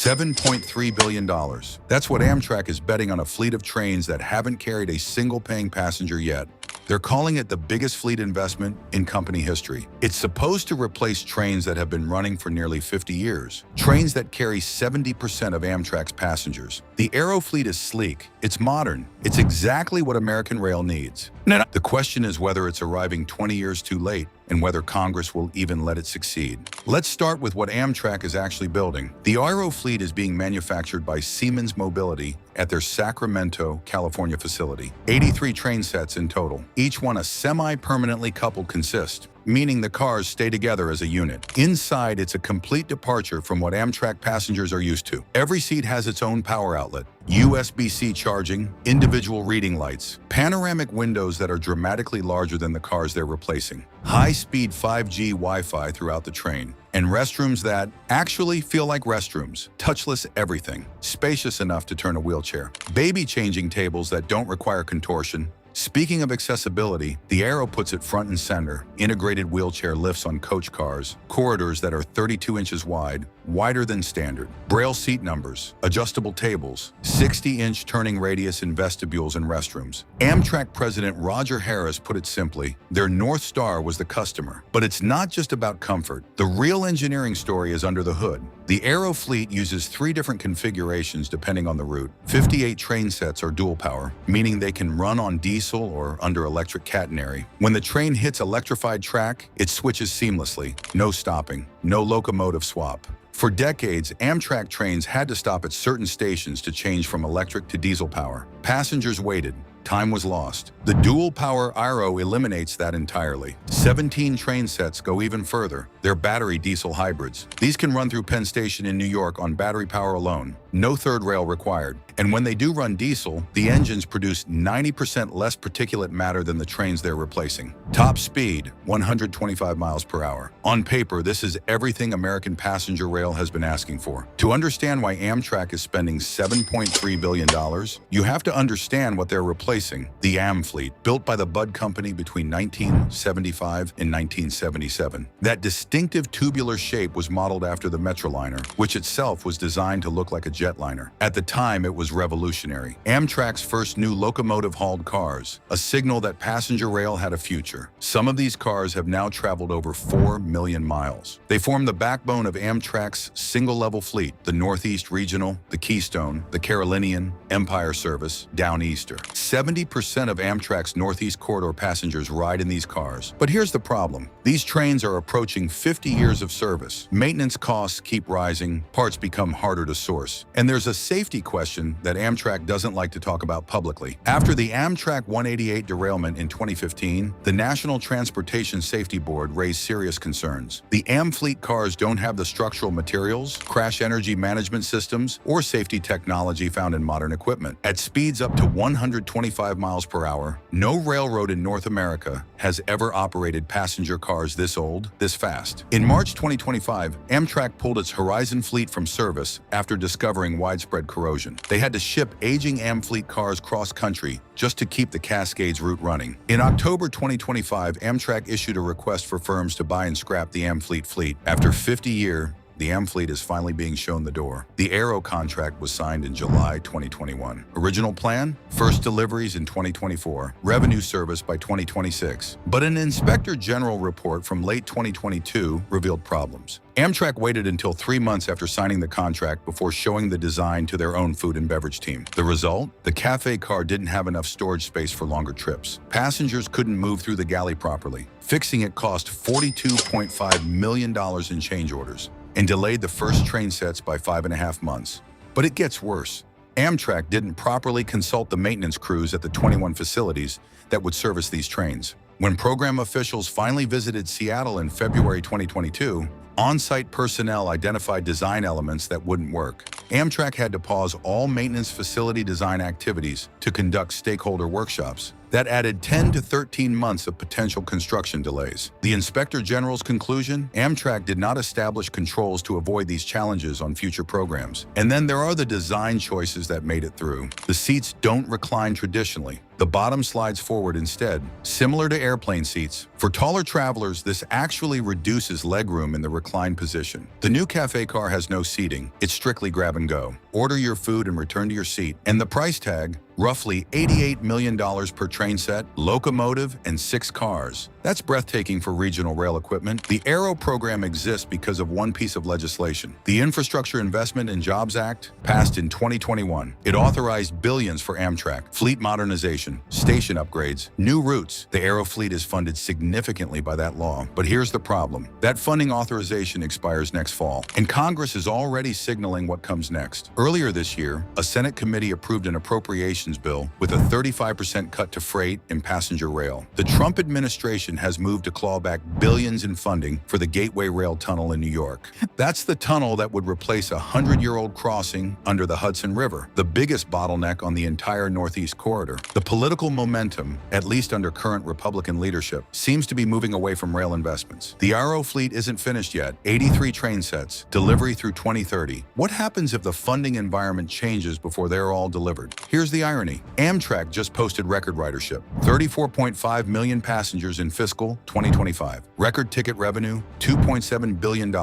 $7.3 billion. That's what Amtrak is betting on a fleet of trains that haven't carried a single paying passenger yet. They're calling it the biggest fleet investment in company history. It's supposed to replace trains that have been running for nearly 50 years, trains that carry 70% of Amtrak's passengers. The Aero fleet is sleek, it's modern, it's exactly what American rail needs. The question is whether it's arriving 20 years too late and whether Congress will even let it succeed. Let's start with what Amtrak is actually building. The Aero fleet is being manufactured by Siemens Mobility at their Sacramento, California facility. 83 train sets in total, each one a semi-permanently coupled consist, meaning the cars stay together as a unit. Inside, it's a complete departure from what Amtrak passengers are used to. Every seat has its own power outlet, USB-C charging, individual reading lights, panoramic windows that are dramatically larger than the cars they're replacing, high-speed 5G Wi-Fi throughout the train, and restrooms that actually feel like restrooms. Touchless everything, spacious enough to turn a wheelchair, baby changing tables that don't require contortion. Speaking of accessibility, the Aero puts it front and center. Integrated wheelchair lifts on coach cars, corridors that are 32 inches wide, wider than standard, braille seat numbers, adjustable tables, 60-inch turning radius in vestibules and restrooms. Amtrak President Roger Harris put it simply, their North Star was the customer. But it's not just about comfort. The real engineering story is under the hood. The Aero fleet uses 3 different configurations depending on the route. 58 train sets are dual power, meaning they can run on diesel or under electric catenary. When the train hits electrified track, it switches seamlessly. No stopping, no locomotive swap. For decades, Amtrak trains had to stop at certain stations to change from electric to diesel power. Passengers waited. Time was lost. The dual-power Airo eliminates that entirely. 17 train sets go even further. They're battery diesel hybrids. These can run through Penn Station in New York on battery power alone. No third rail required. And when they do run diesel, the engines produce 90% less particulate matter than the trains they're replacing. Top speed, 125 miles per hour. On paper, this is everything American passenger rail has been asking for. To understand why Amtrak is spending $7.3 billion, you have to understand what they're replacing. The Amfleet, built by the Budd Company between 1975 and 1977. That distinctive tubular shape was modeled after the Metroliner, which itself was designed to look like a jetliner. At the time, it was revolutionary. Amtrak's first new locomotive-hauled cars, a signal that passenger rail had a future. Some of these cars have now traveled over 4 million miles. They form the backbone of Amtrak's single-level fleet, the Northeast Regional, the Keystone, the Carolinian, Empire Service, Downeaster. 70% of Amtrak's Northeast Corridor passengers ride in these cars. But here's the problem. These trains are approaching 50 years of service. Maintenance costs keep rising, parts become harder to source. And there's a safety question that Amtrak doesn't like to talk about publicly. After the Amtrak 188 derailment in 2015, the National Transportation Safety Board raised serious concerns. The Amfleet cars don't have the structural materials, crash energy management systems, or safety technology found in modern equipment. At speeds up to 125 miles per hour, no railroad in North America has ever operated passenger cars this old, this fast. In March 2025, Amtrak pulled its Horizon fleet from service after discovering widespread corrosion. They had to ship aging Amfleet cars cross-country just to keep the Cascades route running. In October 2025, Amtrak issued a request for firms to buy and scrap the Amfleet fleet. After 50 years, the Amfleet is finally being shown the door. The Aero contract was signed in July 2021. Original plan? First deliveries in 2024. Revenue service by 2026. But an Inspector General report from late 2022 revealed problems. Amtrak waited until 3 months after signing the contract before showing the design to their own food and beverage team. The result? The cafe car didn't have enough storage space for longer trips. Passengers couldn't move through the galley properly. Fixing it cost $42.5 million in change orders and delayed the first train sets by 5.5 months. But it gets worse. Amtrak didn't properly consult the maintenance crews at the 21 facilities that would service these trains. When program officials finally visited Seattle in February 2022, on-site personnel identified design elements that wouldn't work. Amtrak had to pause all maintenance facility design activities to conduct stakeholder workshops. That added 10 to 13 months of potential construction delays. The Inspector General's conclusion? Amtrak did not establish controls to avoid these challenges on future programs. And then there are the design choices that made it through. The seats don't recline traditionally. The bottom slides forward instead, similar to airplane seats. For taller travelers, this actually reduces legroom in the reclined position. The new cafe car has no seating. It's strictly grab and go. Order your food and return to your seat. And the price tag? Roughly $88 million per train set, locomotive, and 6 cars. That's breathtaking for regional rail equipment. The Aero program exists because of one piece of legislation. The Infrastructure Investment and Jobs Act passed in 2021. It authorized billions for Amtrak, fleet modernization, station upgrades, new routes. The Aero fleet is funded significantly by that law. But here's the problem. That funding authorization expires next fall, and Congress is already signaling what comes next. Earlier this year, a Senate committee approved an appropriations bill with a 35% cut to freight and passenger rail. The Trump administration has moved to claw back billions in funding for the Gateway Rail Tunnel in New York. That's the tunnel that would replace a 100-year-old crossing under the Hudson River, the biggest bottleneck on the entire Northeast corridor. The political momentum, at least under current Republican leadership, seems to be moving away from rail investments. The Aero fleet isn't finished yet. 83 train sets, delivery through 2030. What happens if the funding environment changes before they're all delivered? Here's the irony. Amtrak just posted record ridership, 34.5 million passengers in fiscal 2025. Record ticket revenue, $2.7 billion.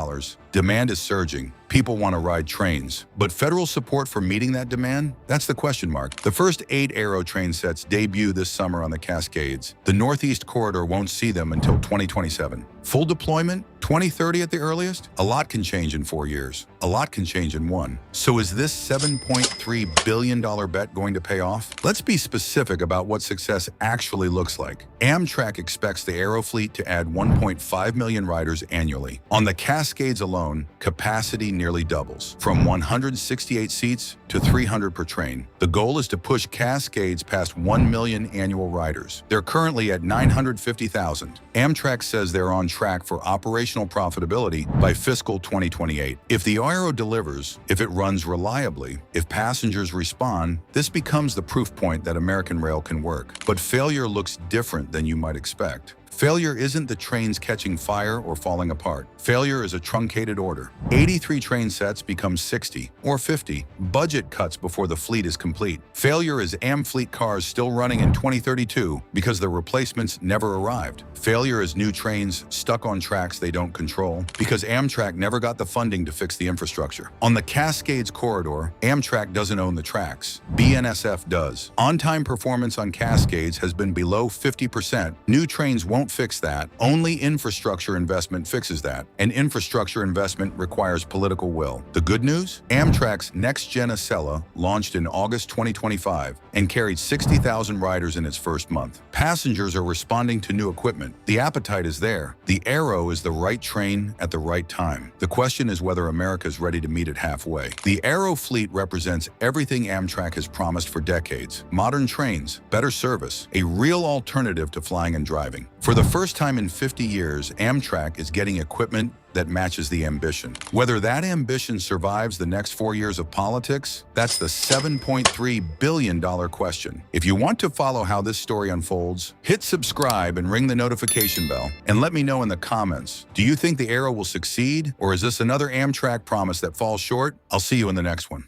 Demand is surging. People want to ride trains. But federal support for meeting that demand? That's the question mark. The first 8 Aero train sets debut this summer on the Cascades. The Northeast corridor won't see them until 2027. Full deployment? 2030 at the earliest? A lot can change in 4 years. A lot can change in 1. So is this $7.3 billion bet going to pay off? Let's be specific about what success actually looks like. Amtrak expects the Aero fleet to add 1.5 million riders annually. On the Cascades alone, capacity nearly doubles, from 168 seats to 300 per train. The goal is to push Cascades past 1 million annual riders. They're currently at 950,000. Amtrak says they're on track for operational profitability by fiscal 2028. If the Aero delivers, if it runs reliably, if passengers respond, this becomes the proof point that American rail can work. But failure looks different than you might expect. Failure isn't the trains catching fire or falling apart. Failure is a truncated order. 83 train sets become 60 or 50. Budget cuts before the fleet is complete. Failure is Amfleet cars still running in 2032 because the replacements never arrived. Failure is new trains stuck on tracks they don't control because Amtrak never got the funding to fix the infrastructure. On the Cascades corridor, Amtrak doesn't own the tracks. BNSF does. On-time performance on Cascades has been below 50%. New trains won't fix that. Only infrastructure investment fixes that. And infrastructure investment requires political will. The good news? Amtrak's next-gen Acela launched in August 2025 and carried 60,000 riders in its first month. Passengers are responding to new equipment. The appetite is there. The Aero is the right train at the right time. The question is whether America is ready to meet it halfway. The Aero fleet represents everything Amtrak has promised for decades. Modern trains, better service, a real alternative to flying and driving. For the first time in 50 years, Amtrak is getting equipment that matches the ambition. Whether that ambition survives the next 4 years of politics, that's the $7.3 billion question. If you want to follow how this story unfolds, hit subscribe and ring the notification bell, and let me know in the comments. Do you think the Aero will succeed, or is this another Amtrak promise that falls short? I'll see you in the next one.